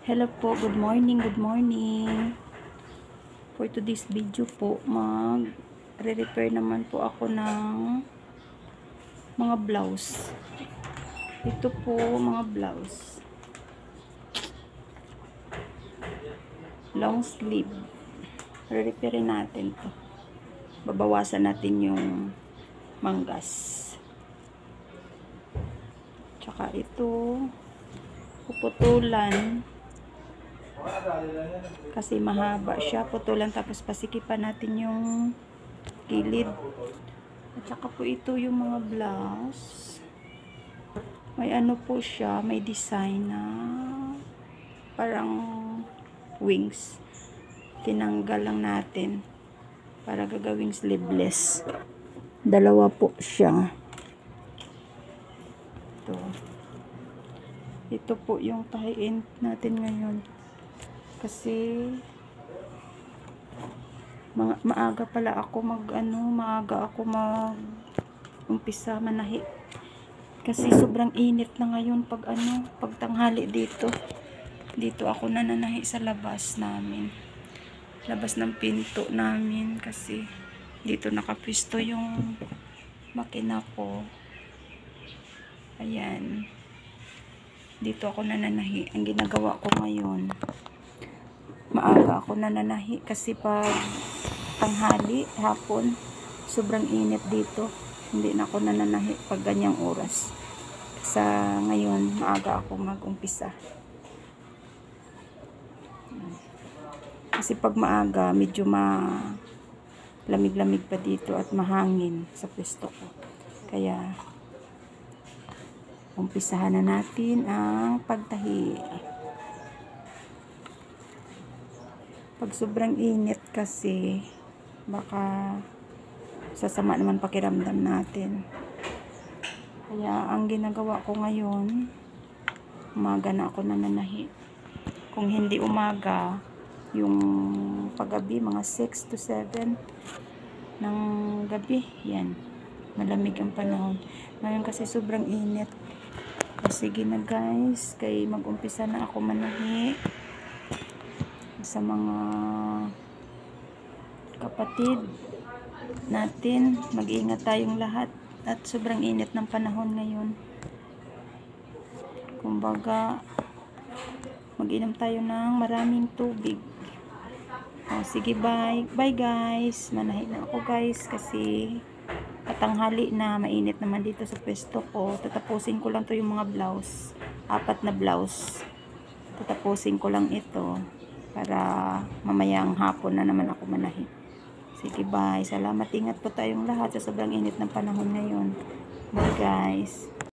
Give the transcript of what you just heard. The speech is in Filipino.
Hello po, good morning, good morning. For today's video po, mag-repair naman po ako ng mga blouse. Ito po, mga blouse. Long sleeve. Re-repairin natin to. Babawasan natin yung manggas. Tsaka ito, puputulan. Kasi mahaba siya, putulan tapos pasikipan natin yung gilid. At saka po ito yung mga blouse. May ano po siya, may design na parang wings. Tinanggal lang natin para gagawing sleeveless. Dalawa po siya. Ito po yung tie-in natin ngayon. Kasi maaga pala ako maaga ako umpisa manahi. Kasi sobrang init na ngayon pag tanghali dito. Dito ako nananahi sa labas namin. Labas ng pinto namin kasi dito nakapwesto yung makina ko. Ayan. Dito ako nananahi. Ang ginagawa ko ngayon, maaga ako nananahi kasi pag tanghali, hapon, sobrang init dito. Hindi na ako nananahi pag ganyang oras. Sa ngayon, maaga ako mag-umpisa. Kasi pag maaga, medyo lamig-lamig pa dito at mahangin sa pwesto ko. Kaya, umpisahan na natin ang pagtahi. Pag sobrang init kasi, baka sasama naman pakiramdam natin. Kaya, ang ginagawa ko ngayon, umaga na ako nananahi. Kung hindi umaga, yung paggabi, mga 6 to 7 ng gabi, yan. Malamig ang panahon. Ngayon kasi sobrang init. Sige na guys, kay mag-umpisa na ako manahi sa mga kapatid natin. Mag-iingat tayong lahat at sobrang init ng panahon ngayon. Kumbaga, mag-inom tayo ng maraming tubig. Sige, bye. Bye guys. Manahi na ako guys kasi katanghali na, mainit naman dito sa pwesto ko. Tatapusin ko lang to yung mga blouse. 4 na blouse. Tatapusin ko lang ito para mamayang hapon na naman ako manahi. Sige, bye. Salamat. Ingat po tayong lahat sa sobrang init ng panahon ngayon. Bye guys.